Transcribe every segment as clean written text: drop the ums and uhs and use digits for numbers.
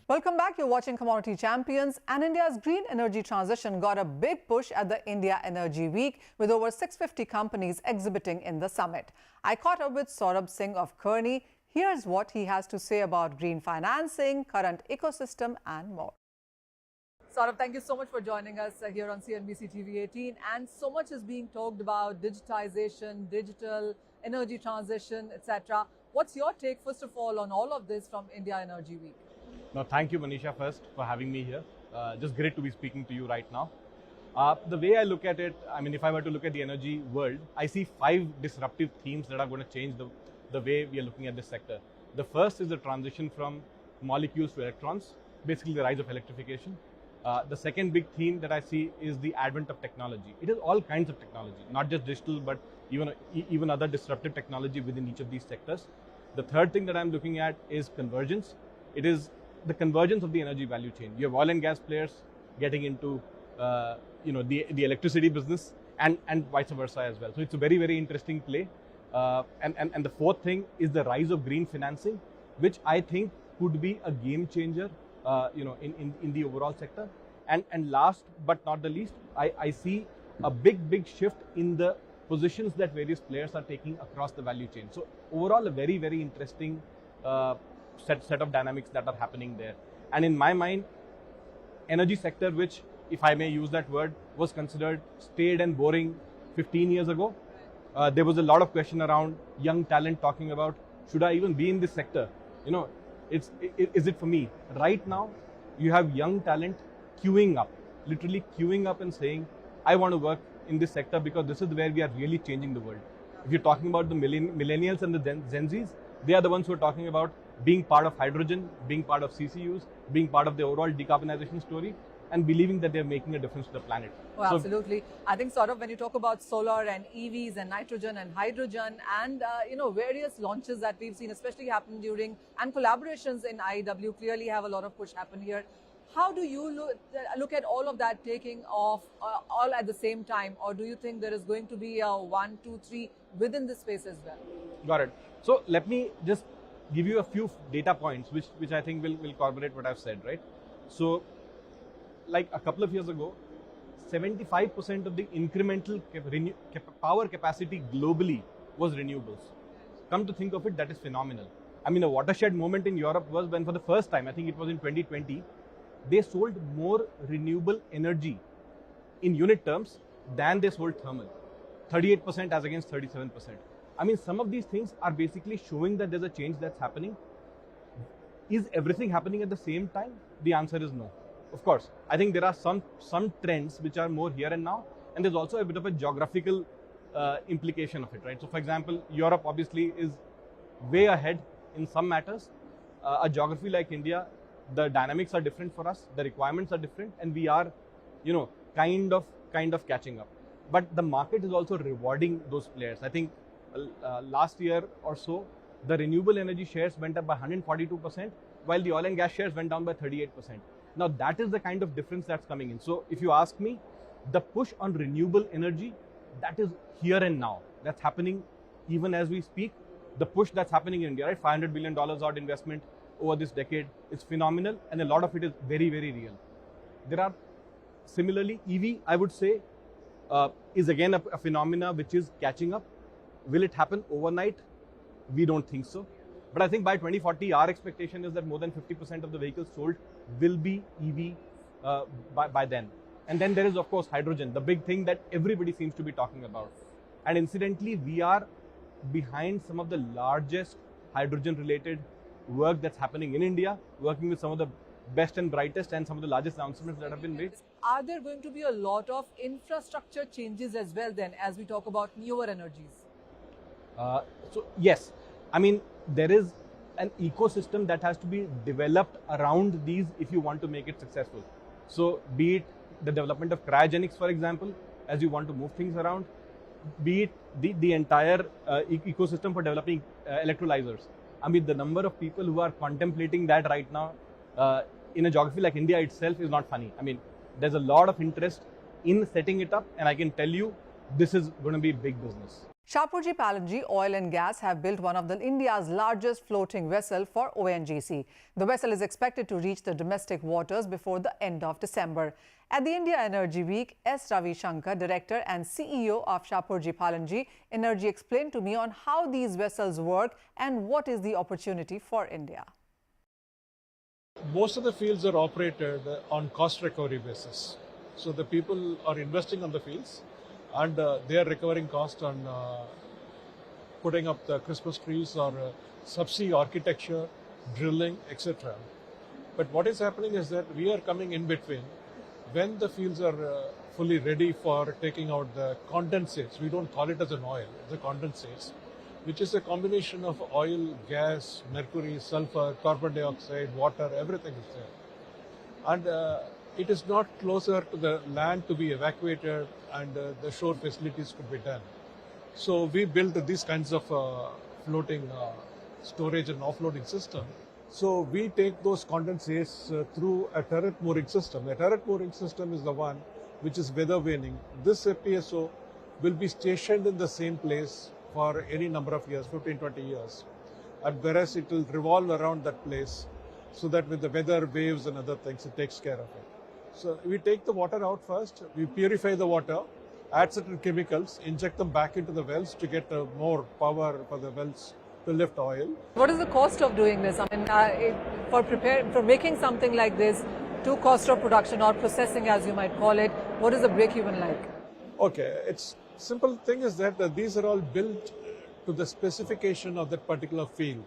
Welcome back. You're watching Commodity Champions, and India's green energy transition got a big push at the India Energy Week with over 650 companies exhibiting in the summit. I caught up with Saurabh Singh of Kearney. Here's what he has to say about green financing, current ecosystem and more. Saurabh, thank you so much for joining us here on CNBC TV 18. And so much is being talked about digitization, digital, energy transition, etc. What's your take, first of all, on all of this from India Energy Week? No, thank you, Manisha, first for having me here. Just great to be speaking to you right now. The way I look at it, I mean, if I were to look at the energy world, I see 5 disruptive themes that are going to change the way we are looking at this sector. The first is the transition from molecules to electrons, basically the rise of electrification. The second big theme that I see is the advent of technology. It is all kinds of technology, not just digital, but even other disruptive technology within each of these sectors. The third thing that I'm looking at is convergence. It is the convergence of the energy value chain. You have oil and gas players getting into the electricity business and vice versa as well. So it's a very, very interesting play. And the fourth thing is the rise of green financing, which I think could be a game changer in the overall sector. And last but not the least, I see a big shift in the positions that various players are taking across the value chain. So overall, a very, very interesting set of dynamics that are happening there. And in my mind, energy sector, which, if I may use that word, was considered staid and boring 15 years ago. There was a lot of question around young talent talking about, should I even be in this sector? Is it for me? Right now, you have young talent queuing up, literally queuing up and saying, I want to work in this sector because this is where we are really changing the world. If you're talking about the millennials and the Gen Zs, they are the ones who are talking about being part of hydrogen, being part of CCUs, being part of the overall decarbonization story, and believing that they're making a difference to the planet. Oh, absolutely. I think sort of when you talk about solar and EVs and nitrogen and hydrogen and various launches that we've seen, especially happen during, and collaborations in IEW clearly have a lot of push happen here. How do you look at all of that taking off all at the same time, or do you think there is going to be a 1, 2, 3 within this space as well? Got it. So let me just give you a few data points which I think will corroborate what I've said, right? So like a couple of years ago, 75% of the incremental power capacity globally was renewables. Come to think of it, that is phenomenal. I mean, a watershed moment in Europe was when for the first time, I think it was in 2020, they sold more renewable energy in unit terms than they sold thermal. 38% as against 37%. I mean, some of these things are basically showing that there's a change that's happening. Is everything happening at the same time? The answer is no. Of course, I think there are some trends which are more here and now, and there's also a bit of a geographical implication of it, right? So, for example, Europe obviously is way ahead in some matters. A geography like India, the dynamics are different for us, the requirements are different, and we are, kind of catching up. But the market is also rewarding those players. I think last year or so, the renewable energy shares went up by 142%, while the oil and gas shares went down by 38%. Now that is the kind of difference that's coming in. So if you ask me, the push on renewable energy, that is here and now. That's happening even as we speak. The push that's happening in India, right? $500 billion odd investment over this decade is phenomenal, and a lot of it is very, very real. There are similarly, EV, I would say, is again a phenomena which is catching up. Will it happen overnight? We don't think so. But I think by 2040, our expectation is that more than 50% of the vehicles sold will be EV by then. And then there is, of course, hydrogen, the big thing that everybody seems to be talking about. And incidentally, we are behind some of the largest hydrogen-related work that's happening in India, working with some of the best and brightest and some of the largest announcements that have been made. Are there going to be a lot of infrastructure changes as well then, as we talk about newer energies? So yes, I mean, there is an ecosystem that has to be developed around these if you want to make it successful. So be it the development of cryogenics, for example, as you want to move things around, be it the entire ecosystem for developing electrolyzers. I mean, the number of people who are contemplating that right now in a geography like India itself is not funny. I mean, there's a lot of interest in setting it up, and I can tell you this is going to be big business. Shapoorji Pallonji Oil and Gas have built one of India's largest floating vessel for ONGC. The vessel is expected to reach the domestic waters before the end of December. At the India Energy Week, S. Ravi Shankar, director and CEO of Shapoorji Pallonji Energy, explained to me on how these vessels work and what is the opportunity for India. Most of the fields are operated on cost recovery basis. So the people are investing on the fields and they are recovering cost on putting up the Christmas trees or subsea architecture, drilling, etc. But what is happening is that we are coming in between. When the fields are fully ready for taking out the condensates, we don't call it as an oil, the condensates, which is a combination of oil, gas, mercury, sulfur, carbon dioxide, water, everything is there. And it is not closer to the land to be evacuated and the shore facilities could be done. So we built these kinds of floating storage and offloading system. So we take those condensates through a turret mooring system. A turret mooring system is the one which is weather vaning. This FPSO will be stationed in the same place for any number of years, 15, 20 years. And whereas it will revolve around that place so that with the weather, waves and other things, it takes care of it. So we take the water out first, we purify the water, add certain chemicals, inject them back into the wells to get more power for the wells to lift oil. What is the cost of doing this? I mean, for making something like this to cost of production or processing, as you might call it, what is the break-even like? Okay, it's simple thing is that these are all built to the specification of that particular field.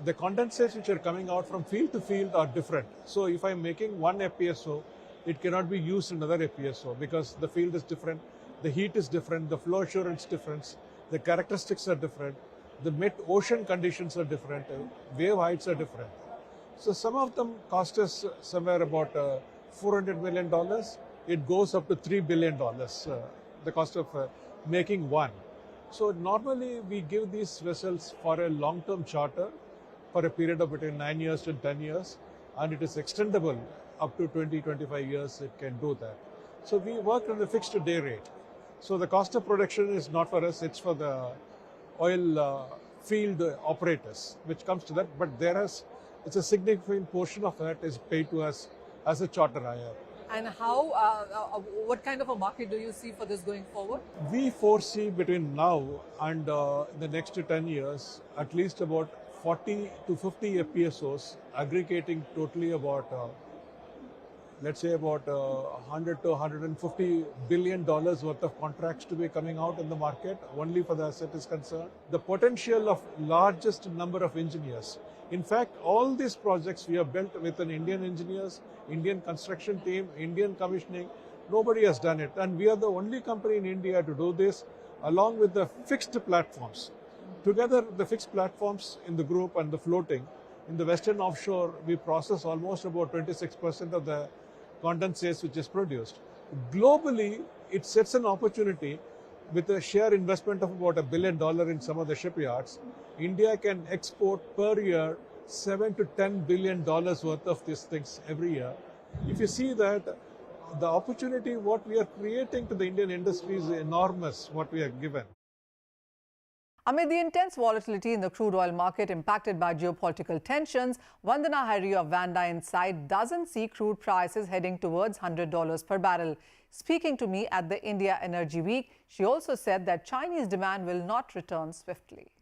The condensates which are coming out from field to field are different. So if I'm making one FPSO, it cannot be used in another FPSO because the field is different, the heat is different, the flow assurance difference, the characteristics are different, the mid-ocean conditions are different, wave heights are different. So some of them cost us somewhere about $400 million. It goes up to $3 billion, the cost of making one. So normally we give these vessels for a long-term charter for a period of between 9 years to 10 years, and it is extendable up to 20, 25 years, it can do that. So we work on a fixed day rate. So the cost of production is not for us, it's for the oil field operators, which comes to that, but it's a significant portion of that is paid to us as a charter hire. And what kind of a market do you see for this going forward? We foresee between now and the next 10 years, at least about 40 to 50 FPSOs, aggregating totally about, let's say about 100 to 150 billion dollars worth of contracts to be coming out in the market, only for the asset is concerned. The potential of largest number of engineers. In fact, all these projects we have built with an Indian engineers, Indian construction team, Indian commissioning. Nobody has done it. And we are the only company in India to do this, along with the fixed platforms. Together, the fixed platforms in the group and the floating, in the Western offshore, we process almost about 26% of the condensates which is produced. Globally, it sets an opportunity with a share investment of about $1 billion in some of the shipyards. India can export per year $7 to $10 billion worth of these things every year. If you see that, the opportunity what we are creating to the Indian industry is enormous, what we are given. Amid the intense volatility in the crude oil market impacted by geopolitical tensions, Vandana Hari of Vanda Insight doesn't see crude prices heading towards $100 per barrel. Speaking to me at the India Energy Week, she also said that Chinese demand will not return swiftly.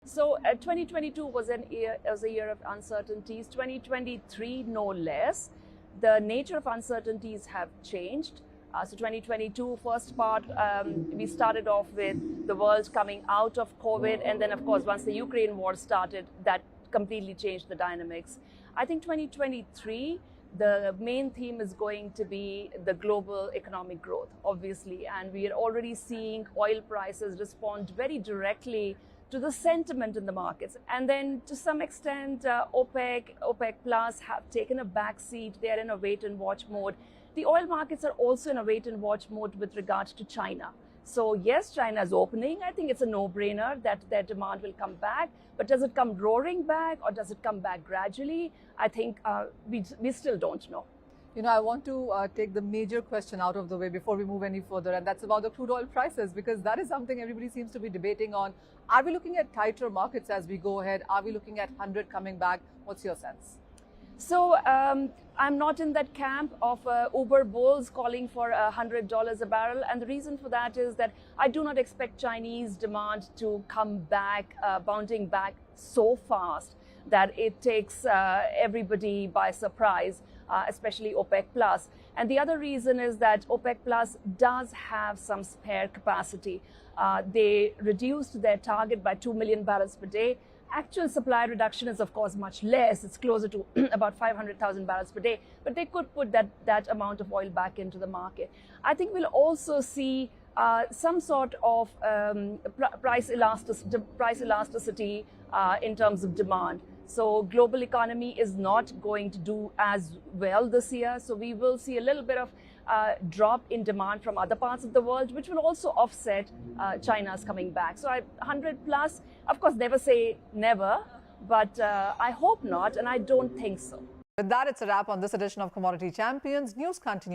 So 2022 was a year of uncertainties, 2023 no less. The nature of uncertainties have changed. So 2022, first part, we started off with the world coming out of COVID. And then, of course, once the Ukraine war started, that completely changed the dynamics. I think 2023, the main theme is going to be the global economic growth, obviously. And we are already seeing oil prices respond very directly to the sentiment in the markets. And then to some extent, OPEC Plus have taken a back seat. They are in a wait and watch mode. The oil markets are also in a wait and watch mode with regards to China. So yes, China is opening. I think it's a no-brainer that their demand will come back. But does it come roaring back or does it come back gradually? I think we still don't know. You know, I want to take the major question out of the way before we move any further, and that's about the crude oil prices, because that is something everybody seems to be debating on. Are we looking at tighter markets as we go ahead? Are we looking at 100 coming back? What's your sense? So I'm not in that camp of Uber bulls calling for $100 a barrel. And the reason for that is that I do not expect Chinese demand to come back, bounding back so fast that it takes everybody by surprise, especially OPEC Plus. And the other reason is that OPEC Plus does have some spare capacity. They reduced their target by 2 million barrels per day. Actual supply reduction is, of course, much less. It's closer to about 500,000 barrels per day. But they could put that amount of oil back into the market. I think we'll also see some sort of price elasticity in terms of demand. So global economy is not going to do as well this year. So we will see a little bit of drop in demand from other parts of the world, which will also offset China's coming back. So 100 plus, of course, never say never, but I hope not, and I don't think so. With that, it's a wrap on this edition of Commodity Champions. News continues.